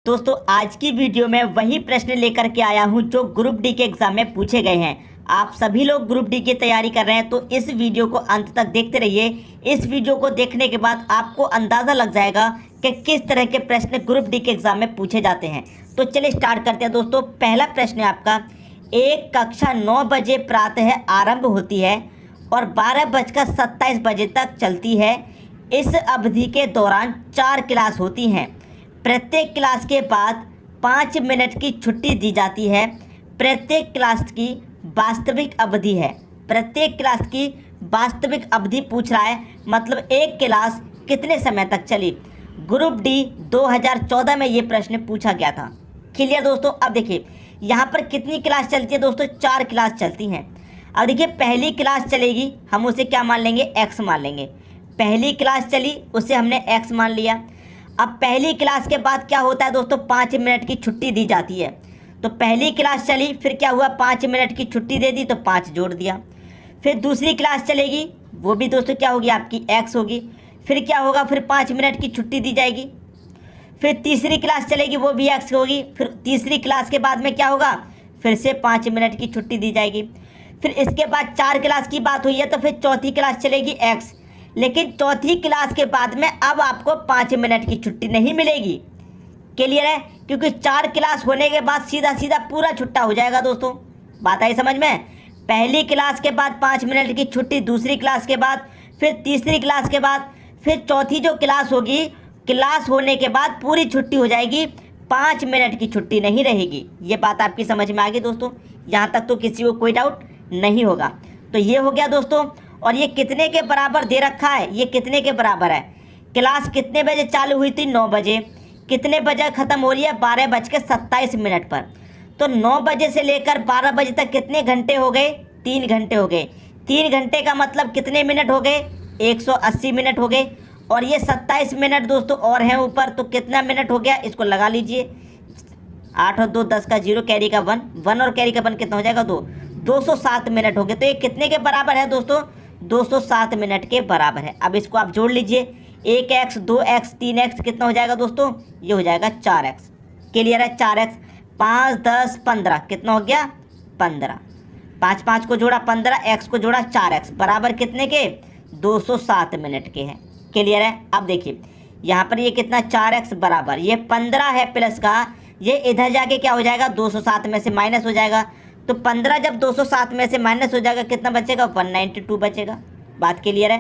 दोस्तों आज की वीडियो में वही प्रश्न लेकर के आया हूं जो ग्रुप डी के एग्जाम में पूछे गए हैं। आप सभी लोग ग्रुप डी की तैयारी कर रहे हैं तो इस वीडियो को अंत तक देखते रहिए। इस वीडियो को देखने के बाद आपको अंदाज़ा लग जाएगा कि किस तरह के प्रश्न ग्रुप डी के एग्जाम में पूछे जाते हैं। तो चलिए स्टार्ट करते हैं दोस्तों। पहला प्रश्न है आपका, एक कक्षा 9 बजे प्रातः आरंभ होती है और 12:27 बजे तक चलती है। इस अवधि के दौरान 4 क्लास होती हैं। प्रत्येक क्लास के बाद 5 मिनट की छुट्टी दी जाती है। प्रत्येक क्लास की वास्तविक अवधि है। प्रत्येक क्लास की वास्तविक अवधि पूछ रहा है, मतलब एक क्लास कितने समय तक चली। ग्रुप डी 2014 में ये प्रश्न पूछा गया था। क्लियर दोस्तों। अब देखिए यहाँ पर कितनी क्लास चलती है दोस्तों, 4 क्लास चलती हैं। अब देखिए पहली क्लास चलेगी, हम उसे क्या मान लेंगे, x मान लेंगे। पहली क्लास चली, उसे हमने x मान लिया। अब पहली क्लास के बाद क्या होता है दोस्तों, 5 मिनट की छुट्टी दी जाती है। तो पहली क्लास चली, फिर क्या हुआ, 5 मिनट की छुट्टी दे दी तो 5 जोड़ दिया। फिर दूसरी क्लास चलेगी, वो भी दोस्तों क्या होगी, आपकी x होगी। फिर क्या होगा, फिर 5 मिनट की छुट्टी दी जाएगी। फिर तीसरी क्लास चलेगी, वो भी x होगी। फिर तीसरी क्लास के बाद में क्या होगा, फिर से 5 मिनट की छुट्टी दी जाएगी। फिर इसके बाद 4 क्लास की बात हुई है तो फिर चौथी क्लास चलेगी x। लेकिन चौथी क्लास के बाद में अब आपको 5 मिनट की छुट्टी नहीं मिलेगी। क्लियर है, क्योंकि 4 क्लास होने के बाद सीधा सीधा पूरा छुट्टा हो जाएगा दोस्तों। बात आई समझ में। पहली क्लास के बाद 5 मिनट की छुट्टी, दूसरी क्लास के बाद, फिर तीसरी क्लास के बाद, फिर चौथी जो क्लास होगी, क्लास होने के बाद पूरी छुट्टी हो जाएगी, 5 मिनट की छुट्टी नहीं रहेगी। ये बात आपकी समझ में आ गई दोस्तों। यहाँ तक तो किसी को कोई डाउट नहीं होगा। तो ये हो गया दोस्तों। और ये कितने के बराबर दे रखा है, ये कितने के बराबर है, क्लास कितने बजे चालू हुई थी, 9 बजे। कितने बजे ख़त्म हो रही है, 12:27 पर। तो 9 बजे से लेकर 12 बजे तक कितने घंटे हो गए, 3 घंटे हो गए। 3 घंटे का मतलब कितने मिनट हो गए, 180 मिनट हो गए। और ये 27 मिनट दोस्तों और हैं ऊपर, तो कितना मिनट हो गया, इसको लगा लीजिए। 8 और 2 10 का 0, कैरी का 1, 1 और कैरी का 1 कितना हो जाएगा, 2, 207 मिनट हो गए। तो ये कितने के बराबर है दोस्तों, 207 मिनट के बराबर है। अब इसको आप जोड़ लीजिए, 1x 2x 3x कितना हो जाएगा दोस्तों, ये हो जाएगा 4x। क्लियर है, 4x 5 10 15 कितना हो गया, 15। 5 5 को जोड़ा 15, x को जोड़ा 4x, बराबर कितने के, 207 मिनट के हैं। क्लियर है। अब देखिए यहाँ पर ये कितना, 4x बराबर ये 15 है प्लस का, ये इधर जाके क्या हो जाएगा, 207 में से माइनस हो जाएगा। तो 15 जब 207 में से माइनस हो जाएगा, कितना बचेगा, 192 बचेगा। बात क्लियर है।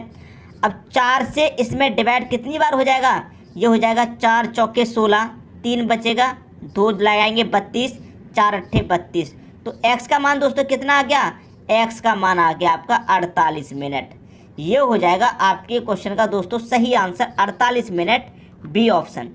अब 4 से इसमें डिवाइड कितनी बार हो जाएगा, ये हो जाएगा 4 चौके 16, 3 बचेगा, 2 लगाएंगे 32, 4 अट्ठे 32। तो x का मान दोस्तों कितना आ गया, x का मान आ गया आपका 48 मिनट। ये हो जाएगा आपके क्वेश्चन का दोस्तों सही आंसर, 48 मिनट, बी ऑप्शन।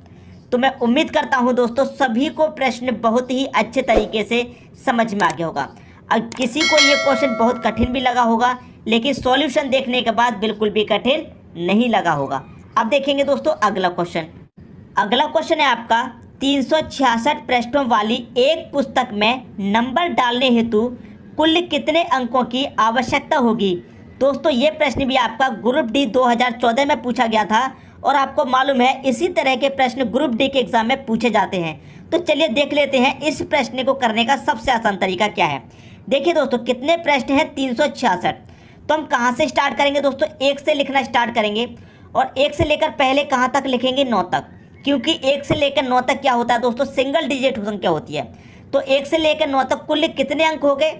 तो मैं उम्मीद करता हूं दोस्तों सभी को प्रश्न बहुत ही अच्छे तरीके से समझ में आ गया होगा। अब किसी को ये क्वेश्चन बहुत कठिन भी लगा होगा, लेकिन सॉल्यूशन देखने के बाद बिल्कुल भी कठिन नहीं लगा होगा। अब देखेंगे दोस्तों अगला क्वेश्चन। अगला क्वेश्चन है आपका, 366 पृष्ठों वाली एक पुस्तक में नंबर डालने हेतु कुल कितने अंकों की आवश्यकता होगी। दोस्तों ये प्रश्न भी आपका ग्रुप डी 2014 में पूछा गया था और आपको मालूम है इसी तरह के प्रश्न ग्रुप डी के एग्जाम में पूछे जाते हैं। तो चलिए देख लेते हैं इस प्रश्न को करने का सबसे आसान तरीका क्या है। देखिए दोस्तों कितने प्रश्न हैं, 366। तो हम कहाँ से स्टार्ट करेंगे दोस्तों, 1 से लिखना स्टार्ट करेंगे। और 1 से लेकर पहले कहाँ तक लिखेंगे, 9 तक, क्योंकि 1 से लेकर 9 तक क्या होता है दोस्तों, सिंगल डिजिट संख्या होती है। तो 1 से लेकर 9 तक कुल कितने अंक हो गए,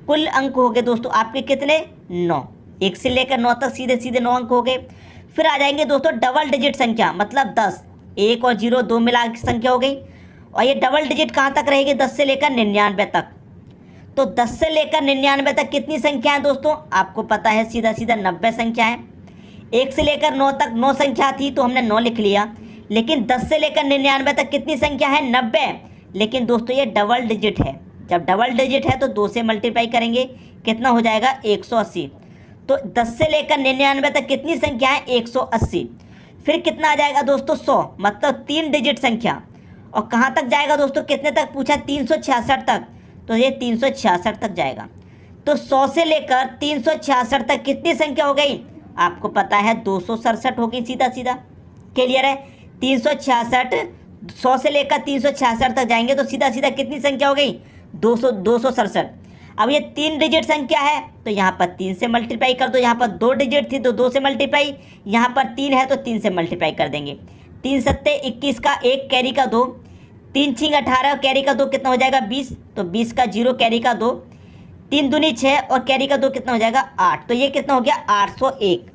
कुल अंक हो गए दोस्तों आपके कितने, 9। 1 से लेकर 9 तक सीधे सीधे 9 अंक हो गए। फिर आ जाएंगे दोस्तों डबल डिजिट संख्या, मतलब 10, 1 और 0 2 मिला की संख्या हो गई। और ये डबल डिजिट कहाँ तक रहेगी, 10 से लेकर 99 तक। तो 10 से लेकर 99 तक कितनी संख्या है दोस्तों, आपको पता है सीधा सीधा 90 संख्या है। 1 से लेकर 9 तक 9 संख्या थी तो हमने 9 लिख लिया। लेकिन 10 से लेकर 99 तक कितनी संख्या है, 90। लेकिन दोस्तों ये डबल डिजिट है, जब डबल डिजिट है तो 2 से मल्टीप्लाई करेंगे, कितना हो जाएगा, 180। तो 10 से लेकर 99 तक कितनी संख्या है, 180। फिर कितना आ जाएगा दोस्तों, 100, मतलब 3 डिजिट संख्या। और कहाँ तक जाएगा दोस्तों, कितने तक पूछा, 366 तक। तो ये 366 तक जाएगा। तो 100 से लेकर 366 तक कितनी संख्या हो गई, आपको पता है 267 हो गई सीधा सीधा। क्लियर है, 366 100 से लेकर 366 तक जाएंगे तो सीधा सीधा कितनी संख्या हो गई? 267। अब ये 3 डिजिट संख्या है तो यहाँ पर 3 से मल्टीप्लाई कर दो। यहाँ पर 2 डिजिट थी तो 2 से मल्टीप्लाई, यहाँ पर 3 है तो 3 से मल्टीप्लाई कर देंगे। 3 सत्ते 21 का 1 कैरी का 2, 3 छिंग 18 कैरी का 2 कितना हो जाएगा? 20। तो 20 का 0 कैरी का 2, 3 दूनी 6 और कैरी का 2 कितना हो जाएगा? 8। तो ये कितना हो गया? 801।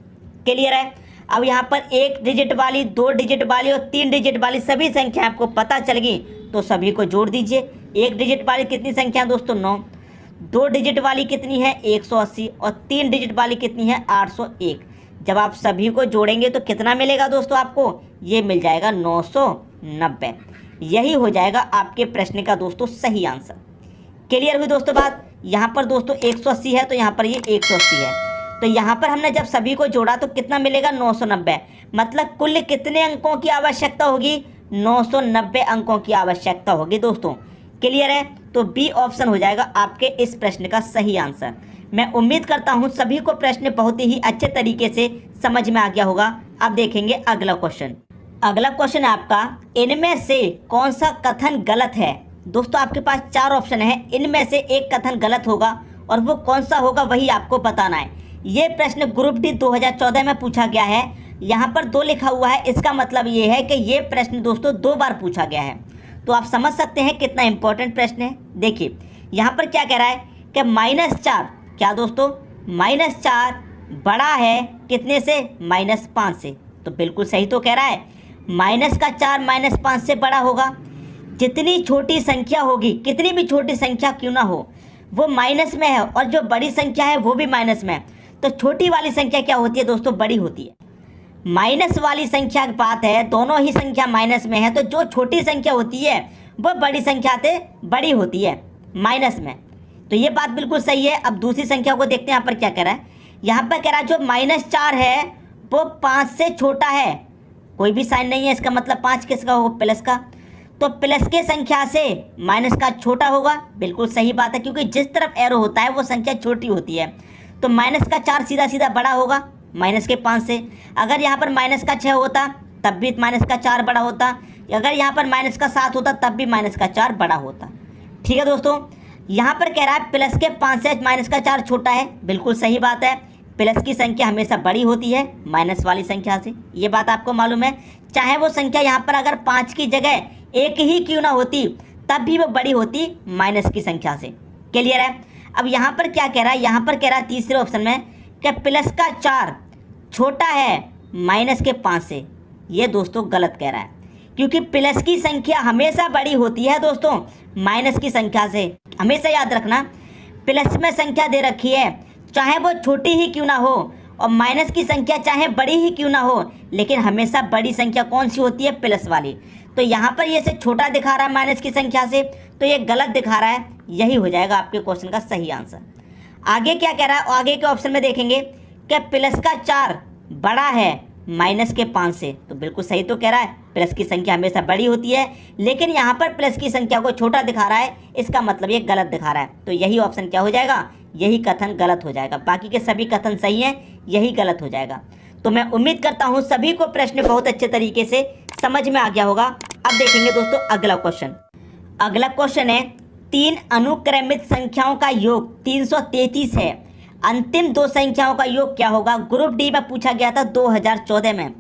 क्लियर है? अब यहाँ पर 1 डिजिट वाली, 2 डिजिट वाली और 3 डिजिट वाली सभी संख्या आपको पता चल गई तो सभी को जोड़ दीजिए। 1 डिजिट वाली कितनी संख्या है दोस्तों? 9। 2 डिजिट वाली कितनी है? 180 और 3 डिजिट वाली कितनी है? 801। जब आप सभी को जोड़ेंगे तो कितना मिलेगा दोस्तों आपको? ये मिल जाएगा 990। यही हो जाएगा आपके प्रश्न का दोस्तों सही आंसर। क्लियर हुई दोस्तों बात? यहाँ पर दोस्तों 180 है तो यहाँ पर ये 180 है, तो यहाँ पर हमने जब सभी को जोड़ा तो कितना मिलेगा? 990। मतलब कुल कितने अंकों की आवश्यकता होगी? 990 अंकों की आवश्यकता होगी दोस्तों। क्लियर है? तो बी ऑप्शन हो जाएगा आपके इस प्रश्न का सही आंसर। मैं उम्मीद करता हूँ सभी को प्रश्न बहुत ही अच्छे तरीके से समझ में आ गया होगा। अब देखेंगे अगला क्वेश्चन। अगला क्वेश्चन है आपका, इनमें से कौन सा कथन गलत है? दोस्तों आपके पास 4 ऑप्शन है, इनमें से एक कथन गलत होगा और वो कौन सा होगा वही आपको बताना है। ये प्रश्न ग्रुप डी 2014 में पूछा गया है। यहाँ पर 2 लिखा हुआ है, इसका मतलब ये है कि ये प्रश्न दोस्तों 2 बार पूछा गया है। तो आप समझ सकते हैं कितना इंपॉर्टेंट प्रश्न है। देखिए यहाँ पर क्या कह रहा है कि -4, क्या दोस्तों? -4 बड़ा है कितने से? -5 से। तो बिल्कुल सही तो कह रहा है। -4 -5 से बड़ा होगा। जितनी छोटी संख्या होगी, कितनी भी छोटी संख्या क्यों ना हो, वो माइनस में है और जो बड़ी संख्या है वो भी माइनस में है। तो छोटी वाली संख्या क्या होती है दोस्तों? बड़ी होती है। माइनस वाली संख्या की बात है, दोनों ही संख्या माइनस में है, तो जो छोटी संख्या होती है वो बड़ी संख्या से बड़ी होती है माइनस में। तो ये बात बिल्कुल सही है। अब दूसरी संख्या को देखते हैं, यहाँ पर क्या कह रहा है? यहाँ पर कह रहा है जो -4 है वो 5 से छोटा है। कोई भी साइन नहीं है, इसका मतलब 5 किसका होगा? प्लस का। तो प्लस के संख्या से माइनस का छोटा होगा। बिल्कुल सही बात है, क्योंकि जिस तरफ एरो होता है वो संख्या छोटी होती है। तो -4 सीधा सीधा बड़ा होगा -5 से। अगर यहाँ पर -6 होता तब भी -4 बड़ा होता। अगर यहाँ पर -7 होता तब भी -4 बड़ा होता। ठीक है दोस्तों, यहाँ पर कह रहा है प्लस के 5 से -4 छोटा है। बिल्कुल सही बात है, प्लस की संख्या हमेशा बड़ी होती है माइनस वाली संख्या से। ये बात आपको मालूम है। चाहे वो संख्या यहाँ पर अगर 5 की जगह 1 ही क्यों ना होती तब भी वो बड़ी होती माइनस की संख्या से। क्लियर है? अब यहाँ पर क्या कह रहा है? यहाँ पर कह रहा है तीसरे ऑप्शन में कि प्लस का 4 छोटा है -5 से। ये दोस्तों गलत कह रहा है, क्योंकि प्लस की संख्या हमेशा बड़ी होती है दोस्तों माइनस की संख्या से। हमेशा याद रखना, प्लस में संख्या दे रखी है, चाहे वो छोटी ही क्यों ना हो, और माइनस की संख्या चाहे बड़ी ही क्यों ना हो, लेकिन हमेशा बड़ी संख्या कौन सी होती है? प्लस वाली। तो यहाँ पर ये से छोटा दिखा रहा है माइनस की संख्या से, तो ये गलत दिखा रहा है। यही हो जाएगा आपके क्वेश्चन का सही आंसर। आगे क्या कह रहा है? आगे के ऑप्शन में देखेंगे कि प्लस का 4 बड़ा है -5 से। तो बिल्कुल सही तो कह रहा है, प्लस की संख्या हमेशा बड़ी होती है, लेकिन यहाँ पर प्लस की संख्या को छोटा दिखा रहा है, इसका मतलब ये गलत दिखा रहा है। तो यही ऑप्शन क्या हो जाएगा? यही कथन गलत हो जाएगा। बाकी के सभी कथन सही हैं, यही गलत हो जाएगा। तो मैं उम्मीद करता हूँ सभी को प्रश्न बहुत अच्छे तरीके से समझ में आ गया होगा। अब देखेंगे दोस्तों अगला क्वेश्चन। अगला क्वेश्चन है, 3 अनुक्रमित संख्याओं का योग 333 है। अंतिम 2 संख्याओं का योग क्या होगा? ग्रुप डी में पूछा गया था 2014 में।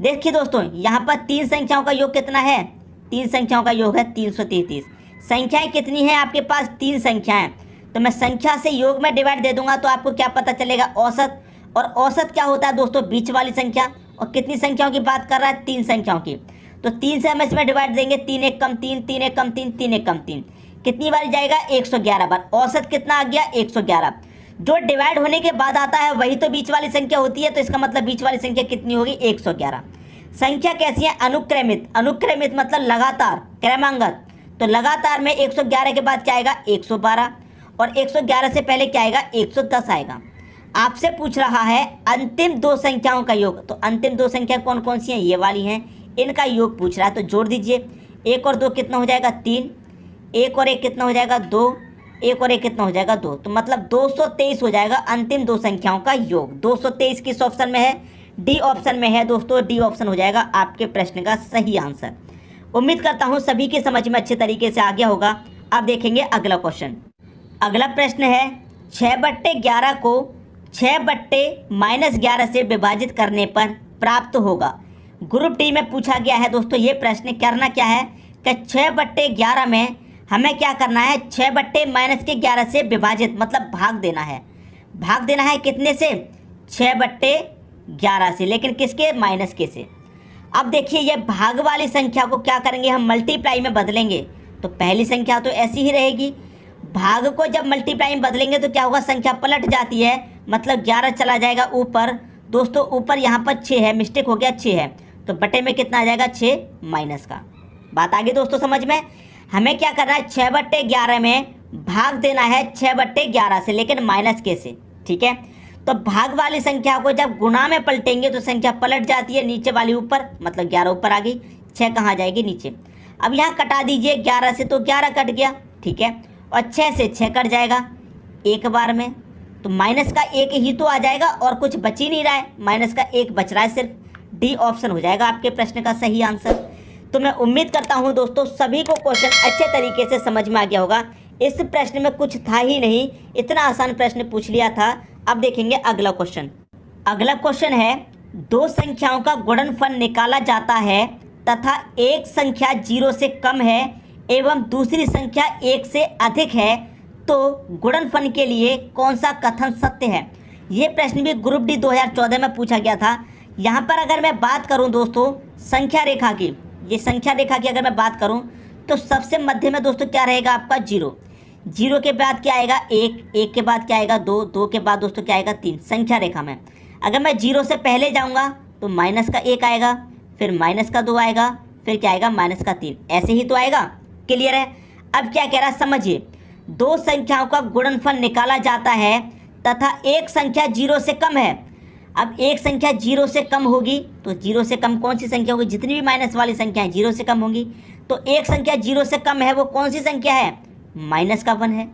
देखिए दोस्तों, यहाँ पर 3 संख्याओं का योग कितना है? 3 संख्याओं का योग है 333। संख्याएं कितनी हैं आपके पास? 3 संख्याएं। तो मैं संख्या से योग में डिवाइड दे दूंगा तो आपको क्या पता चलेगा? औसत। और औसत क्या होता है दोस्तों? बीच वाली संख्या। और कितनी संख्याओं की बात कर रहा है? 3 संख्याओं की। तो 3 से हम इसमें डिवाइड देंगे, 3 1 कम 3, 3 1 कम 3, 3 1 कम 3। कितनी बार जाएगा? 111 बार। औसत कितना आ गया? 111। जो डिवाइड होने के बाद आता है वही तो बीच वाली संख्या होती है, तो इसका मतलब बीच वाली संख्या कितनी होगी? 111। संख्या कैसी है? अनुक्रमित। अनुक्रमित मतलब लगातार, क्रमांगत। तो लगातार में 111 के बाद क्या आएगा? 112। और 111 से पहले क्या आएगा? 110 आएगा। आपसे पूछ रहा है अंतिम 2 संख्याओं का योग। तो अंतिम 2 संख्या कौन कौन सी हैं? ये वाली हैं, इनका योग पूछ रहा है। तो जोड़ दीजिए, 1 और 2 कितना हो जाएगा? 3। 1 और 1 कितना हो जाएगा? 2। 1 और 1 कितना हो जाएगा? 2। तो मतलब 223 हो जाएगा अंतिम 2 संख्याओं का योग। 223 किस ऑप्शन में है? डी ऑप्शन में है दोस्तों। डी ऑप्शन हो जाएगा आपके प्रश्न का सही आंसर। उम्मीद करता हूँ सभी की समझ में अच्छे तरीके से आ गया होगा। अब देखेंगे अगला क्वेश्चन। अगला प्रश्न है 6/11 को 6/-11 से विभाजित करने पर प्राप्त होगा। ग्रुप डी में पूछा गया है दोस्तों ये प्रश्न। करना क्या है कि 6/11 में हमें क्या करना है, 6/-11 से विभाजित मतलब भाग देना है। भाग देना है कितने से, 6/11 से, लेकिन किसके, माइनस के से। अब देखिए ये भाग वाली संख्या को क्या करेंगे हम, मल्टीप्लाई में बदलेंगे। तो पहली संख्या तो ऐसी ही रहेगी, भाग को जब मल्टीप्लाई में बदलेंगे तो क्या होगा, संख्या पलट जाती है, मतलब 11 चला जाएगा ऊपर। दोस्तों ऊपर यहाँ पर 6 है, मिस्टेक हो गया, 6 है, तो बटे में कितना आ जाएगा, 6 माइनस का। बात आ गई दोस्तों समझ में। हमें क्या करना है, 6/11 में भाग देना है 6/11 से, लेकिन माइनस के से, ठीक है। तो भाग वाली संख्या को जब गुणा में पलटेंगे तो संख्या पलट जाती है, नीचे वाली ऊपर, मतलब 11 ऊपर आ गई, 6 कहाँ जाएगी, नीचे। अब यहाँ कटा दीजिए 11 से, तो 11 कट गया, ठीक है, और 6 से 6 कट जाएगा एक बार में, तो माइनस का 1 ही तो आ जाएगा और कुछ बच ही नहीं रहा है, माइनस का 1 बच रहा है सिर्फ। डी ऑप्शन हो जाएगा आपके प्रश्न का सही आंसर। तो मैं उम्मीद करता हूँ दोस्तों सभी को क्वेश्चन अच्छे तरीके से समझ में आ गया होगा। इस प्रश्न में कुछ था ही नहीं, इतना आसान प्रश्न पूछ लिया था। अब देखेंगे अगला क्वेश्चन। अगला क्वेश्चन है, दो संख्याओं का गुणनफल निकाला जाता है तथा एक संख्या 0 से कम है एवं दूसरी संख्या 1 से अधिक है, तो गुणनफल के लिए कौन सा कथन सत्य है। ये प्रश्न भी ग्रुप डी 2014 में पूछा गया था। यहाँ पर अगर मैं बात करूँ दोस्तों संख्या रेखा की, ये संख्या रेखा की अगर मैं बात करूँ तो सबसे मध्य में दोस्तों क्या रहेगा आपका, 0। 0 के बाद क्या आएगा, 1। 1 के बाद क्या आएगा, 2। 2 के बाद दोस्तों क्या आएगा, 3। संख्या रेखा में अगर मैं 0 से पहले जाऊँगा तो माइनस का 1 आएगा, फिर माइनस का 2 आएगा, फिर क्या आएगा, माइनस का 3। ऐसे ही तो आएगा। क्लियर है। अब क्या कह रहा है समझिए, दो संख्याओं का गुणनफल निकाला जाता है तथा एक संख्या 0 से कम है। अब एक संख्या 0 से कम होगी तो 0 से कम कौन सी संख्या होगी, जितनी भी माइनस वाली संख्याएं 0 से कम होंगी। तो एक संख्या 0 से कम है, वो कौन सी संख्या है, माइनस का 1 है।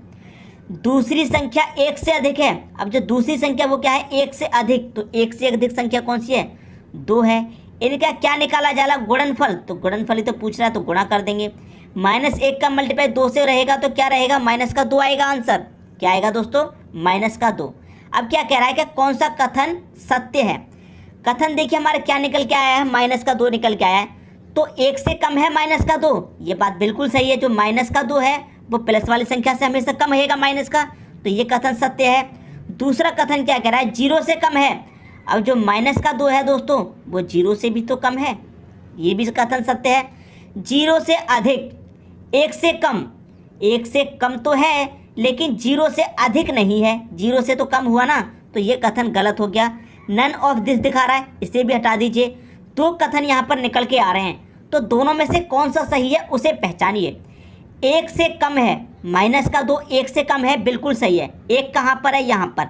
दूसरी संख्या 1 से अधिक है। अब जो दूसरी संख्या वो क्या है, 1 से अधिक, तो 1 से अधिक संख्या कौन सी है, 2 है। इनका क्या निकाला जाला, गुणनफल। तो गुणनफल ही तो पूछ रहा है, तो गुणा कर देंगे। -1 का मल्टीप्लाई 2 से रहेगा तो क्या रहेगा, माइनस का 2 आएगा आंसर। क्या आएगा दोस्तों, माइनस का 2। अब क्या कह रहा है कि कौन सा कथन सत्य है। कथन देखिए हमारे क्या निकल के आया है, माइनस का 2 निकल के आया है, तो 1 से कम है माइनस का 2। ये बात बिल्कुल सही है, जो माइनस का 2 है वो प्लस वाली संख्या से हमेशा कम रहेगा माइनस का, तो ये कथन सत्य है। दूसरा कथन क्या कह रहा है, 0 से कम है। अब जो माइनस का 2 है दोस्तों वो 0 से भी तो कम है, ये भी कथन सत्य है। 0 से अधिक, 1 से कम, 1 से कम तो है लेकिन 0 से अधिक नहीं है, 0 से तो कम हुआ ना, तो ये कथन गलत हो गया। नन ऑफ दिस दिखा रहा है, इसे भी हटा दीजिए। दो कथन यहाँ पर निकल के आ रहे हैं, तो दोनों में से कौन सा सही है उसे पहचानिए। 1 से कम है, माइनस का 2 1 से कम है, बिल्कुल सही है। 1 कहाँ पर है, यहाँ पर,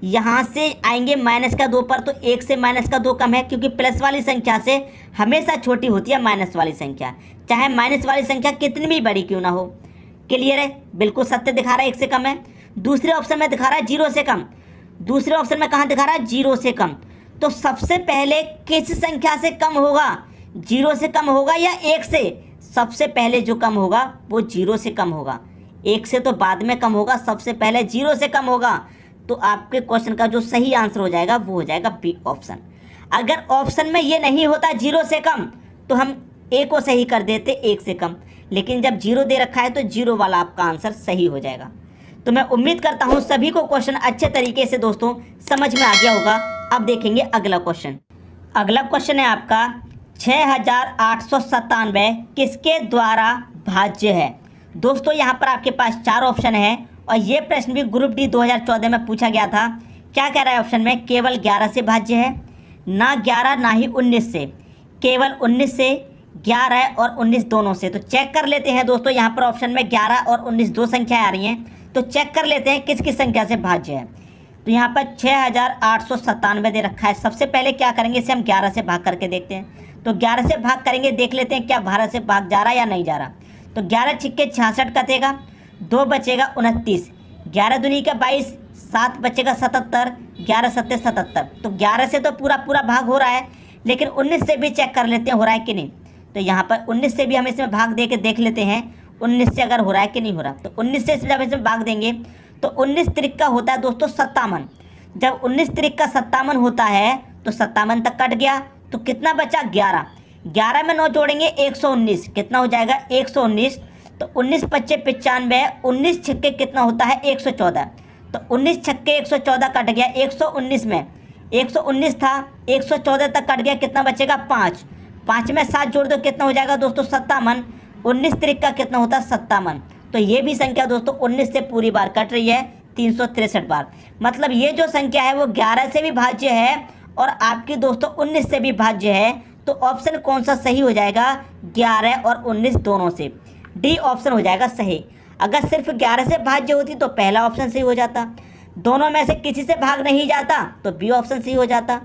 यहाँ से आएंगे माइनस का 2 पर, तो 1 से माइनस का 2 कम है, क्योंकि प्लस वाली संख्या से हमेशा छोटी होती है माइनस वाली संख्या, चाहे माइनस वाली संख्या कितनी भी बड़ी क्यों ना हो। क्लियर है, बिल्कुल सत्य दिखा रहा है, 1 से कम है। दूसरे ऑप्शन में दिखा रहा है 0 से कम। दूसरे ऑप्शन में कहाँ दिखा रहा है, 0 से कम। तो सबसे पहले किस संख्या से कम होगा, 0 से कम होगा या 1 से। सबसे पहले जो कम होगा वो 0 से कम होगा, 1 से तो बाद में कम होगा, सबसे पहले 0 से कम होगा। तो आपके क्वेश्चन का जो सही आंसर हो जाएगा वो हो जाएगा बी ऑप्शन। अगर ऑप्शन में ये नहीं होता 0 से कम तो हम ए को सही कर देते, 1 से कम, लेकिन जब 0 दे रखा है तो 0 वाला आपका आंसर सही हो जाएगा। तो मैं उम्मीद करता हूँ सभी को क्वेश्चन अच्छे तरीके से दोस्तों समझ में आ गया होगा। अब देखेंगे अगला क्वेश्चन। अगला क्वेश्चन है आपका 6897 किसके द्वारा भाज्य है। दोस्तों यहाँ पर आपके पास 4 ऑप्शन है और ये प्रश्न भी ग्रुप डी 2014 में पूछा गया था। क्या कह रहा है ऑप्शन में, केवल 11 से भाज्य है, ना 11 ना ही 19 से, केवल 19 से, 11 और 19 दोनों से। तो चेक कर लेते हैं दोस्तों, यहाँ पर ऑप्शन में 11 और 19 दो संख्याएं आ रही हैं, तो चेक कर लेते हैं किस किस संख्या से भाज्य है। तो यहाँ पर 6897 दे रखा है। सबसे पहले क्या करेंगे, इसे हम 11 से भाग करके देखते हैं। तो 11 से भाग करेंगे, देख लेते हैं क्या 12 से भाग जा रहा है या नहीं जा रहा। तो 11 छिक्के 66 कटेगा, 2 बचेगा 29, 11 दूनी का 22, 7 बचेगा 77, 11 सत्ते 77। तो 11 से तो पूरा भाग हो रहा है, लेकिन 19 से भी चेक कर लेते हैं हो रहा है कि नहीं। तो यहाँ पर 19 से भी हम इसमें भाग दे के देख लेते हैं 19 से अगर हो रहा है कि नहीं हो रहा। तो 19 से जब इसमें भाग देंगे तो 19 तिरिक का होता है दोस्तों 57। जब 19 तिरिक का 57 होता है तो 57 तक कट गया, तो कितना बचा 11। 11 में 9 जोड़ेंगे 119, कितना हो जाएगा 119। तो 19 पच्चे 95, 19 छक्के कितना होता है 114। तो 19 छक्के 114 कट गया, 119 में 119 था 114 तक कट गया, कितना बचेगा 5। 5 में 7 जोड़ दो, कितना हो जाएगा दोस्तों 57। 19 तिरिक का कितना होता है 57। तो ये भी संख्या दोस्तों 19 से पूरी बार कट रही है 363 बार। मतलब ये जो संख्या है वो 11 से भी भाज्य है और आपकी दोस्तों 19 से भी भाज्य है। तो ऑप्शन कौन सा सही हो जाएगा, 11 और 19 दोनों से। डी ऑप्शन हो जाएगा सही। अगर सिर्फ 11 से भाज्य होती तो पहला ऑप्शन सही हो जाता, दोनों में से किसी से भाग नहीं जाता तो बी ऑप्शन सही हो जाता,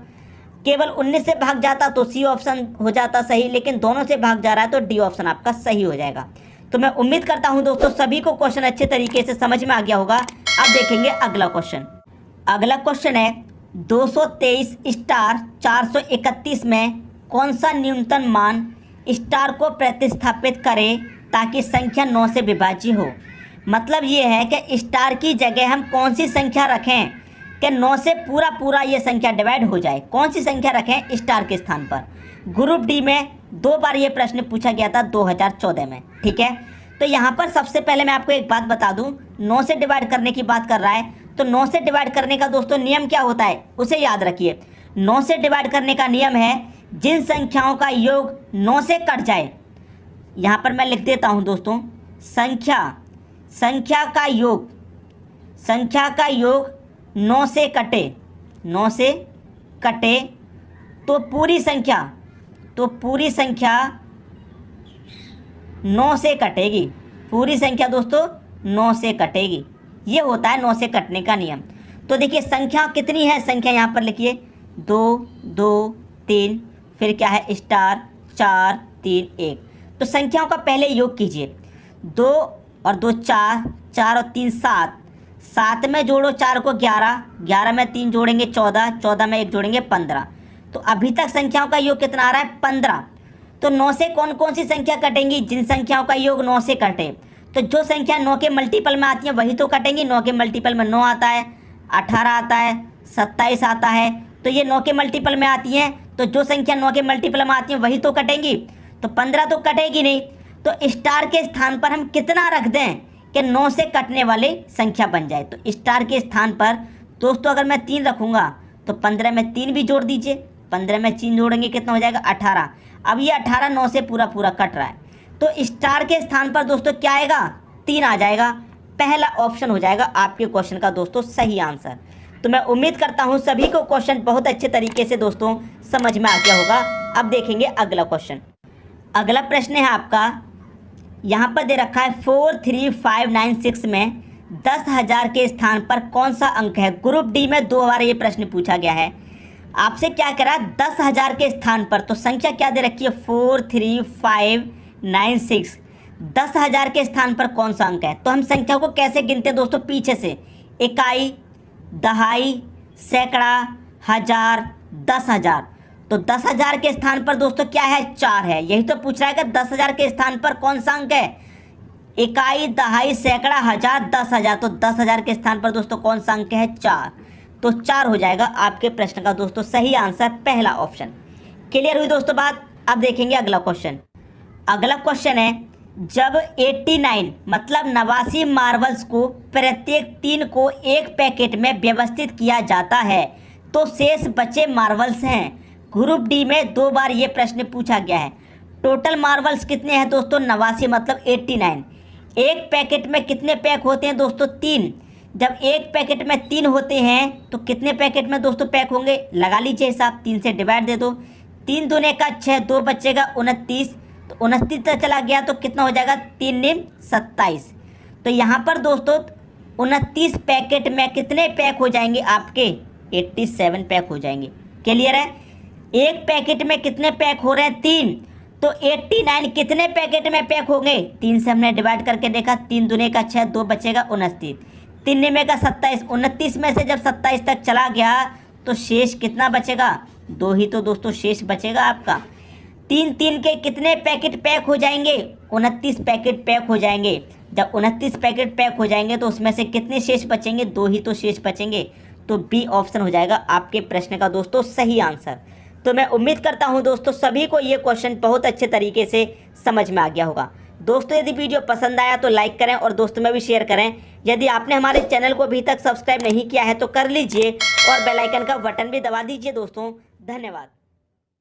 केवल 19 से भाग जाता तो सी ऑप्शन हो जाता सही, लेकिन दोनों से भाग जा रहा है तो डी ऑप्शन आपका सही हो जाएगा। तो मैं उम्मीद करता हूं दोस्तों सभी को क्वेश्चन अच्छे तरीके से समझ में आ गया होगा। अब देखेंगे अगला क्वेश्चन। अगला क्वेश्चन है 223 स्टार 431 में कौन सा न्यूनतम मान स्टार को प्रतिस्थापित करे ताकि संख्या 9 से विभाज्य हो। मतलब ये है कि स्टार की जगह हम कौन सी संख्या रखें कि 9 से पूरा ये संख्या डिवाइड हो जाए, कौन सी संख्या रखें स्टार के स्थान पर। ग्रुप डी में 2 बार ये प्रश्न पूछा गया था 2014 में, ठीक है। तो यहाँ पर सबसे पहले मैं आपको एक बात बता दूँ, 9 से डिवाइड करने की बात कर रहा है तो 9 से डिवाइड करने का दोस्तों नियम क्या होता है उसे याद रखिए। 9 से डिवाइड करने का नियम है जिन संख्याओं का योग 9 से कट जाए, यहाँ पर मैं लिख देता हूँ दोस्तों, संख्या का योग 9 से कटे तो पूरी संख्या 9 से कटेगी, पूरी संख्या दोस्तों 9 से कटेगी। ये होता है 9 से कटने का नियम। तो देखिए संख्या कितनी है, संख्या यहाँ पर लिखिए 2 2 3, फिर क्या है स्टार 4 3 1। तो संख्याओं का पहले योग कीजिए, 2 और 2 4, 4 और 3 7, 7 में जोड़ो 4 को 11, 11 में 3 जोड़ेंगे 14, 14 में 1 जोड़ेंगे 15। तो अभी तक संख्याओं का योग कितना आ रहा है 15। तो 9 से कौन कौन सी संख्या कटेंगी, जिन संख्याओं का योग 9 से कटे। तो जो संख्या 9 के मल्टीपल में आती है वही तो कटेंगी। 9 के मल्टीपल में 9 आता है, 18 आता है, 27 आता है, तो ये 9 के मल्टीपल में आती हैं। तो जो संख्या 9 के मल्टीपल में आती है वही तो कटेंगी। तो 15 तो कटेगी नहीं। तो स्टार के स्थान पर हम कितना रख दें कि 9 से कटने वाली संख्या बन जाए। तो स्टार के स्थान पर दोस्तों अगर मैं 3 रखूँगा तो 15 में 3 भी जोड़ दीजिए, 15 में 3 जोड़ेंगे कितना हो जाएगा 18। अब ये 18 9 से पूरा कट रहा है। तो स्टार के स्थान पर दोस्तों क्या आएगा 3 आ जाएगा। पहला ऑप्शन हो जाएगा आपके क्वेश्चन का दोस्तों सही आंसर। तो मैं उम्मीद करता हूँ सभी को क्वेश्चन बहुत अच्छे तरीके से दोस्तों समझ में आ गया होगा। अब देखेंगे अगला क्वेश्चन। अगला प्रश्न है आपका, यहाँ पर दे रखा है 43596 में 10,000 के स्थान पर कौन सा अंक है। ग्रुप डी में 2 बार ये प्रश्न पूछा गया है। आपसे क्या करा 10,000 के स्थान पर, तो संख्या क्या दे रखी है 43596, 10,000 के स्थान पर कौन सा अंक है। तो हम संख्या को कैसे गिनते हैं दोस्तों, पीछे से इकाई, दहाई, सैकड़ा, हजार, 10,000। तो 10,000 के स्थान पर दोस्तों क्या है 4 है। यही तो पूछ रहा है कि 10,000 के स्थान पर कौन सा अंक है, इकाई, दहाई, सैकड़ा, हजार, 10,000। तो 10,000 के स्थान पर दोस्तों कौन सा अंक है 4। तो 4 हो जाएगा आपके प्रश्न का दोस्तों सही आंसर, पहला ऑप्शन। क्लियर हुई दोस्तों बात। अब देखेंगे अगला क्वेश्चन। अगला क्वेश्चन है, जब 89 मतलब 89 मार्बल्स को प्रत्येक 3 को एक पैकेट में व्यवस्थित किया जाता है तो शेष बचे मार्बल्स हैं। ग्रुप डी में 2 बार ये प्रश्न पूछा गया है। टोटल मार्बल्स कितने हैं दोस्तों 89 मतलब 89। एक पैकेट में कितने पैक होते हैं दोस्तों 3। जब एक पैकेट में 3 होते हैं तो कितने पैकेट में दोस्तों पैक होंगे, लगा लीजिए हिसाब, 3 से डिवाइड दे दो, 3 दूने का 6, 2 बचेगा 29। तो 29 तक चला गया तो कितना हो जाएगा 3 9 27। तो यहाँ पर दोस्तों 29 पैकेट में कितने पैक हो जाएंगे आपके 87 पैक हो जाएंगे। क्लियर है। एक पैकेट में कितने पैक हो रहे हैं 3, तो 89 कितने पैकेट में पैक होंगे 3 से हमने डिवाइड करके देखा, 3 दूने का 6, 2 बचेगा 29, 3 निमे का 27। 29 में से जब 27 तक चला गया तो शेष कितना बचेगा 2 ही तो दोस्तों शेष बचेगा आपका। तीन तीन के कितने पैकेट पैक हो जाएंगे? 29 पैकेट पैक हो जाएंगे। जब 29 पैकेट पैक हो जाएंगे तो उसमें से कितने शेष बचेंगे? 2 ही तो शेष बचेंगे। तो बी ऑप्शन हो जाएगा आपके प्रश्न का दोस्तों सही आंसर। तो मैं उम्मीद करता हूं दोस्तों सभी को ये क्वेश्चन बहुत अच्छे तरीके से समझ में आ गया होगा। दोस्तों यदि वीडियो पसंद आया तो लाइक करें और दोस्तों में भी शेयर करें। यदि आपने हमारे चैनल को अभी तक सब्सक्राइब नहीं किया है तो कर लीजिए और बेल आइकन का बटन भी दबा दीजिए दोस्तों। धन्यवाद।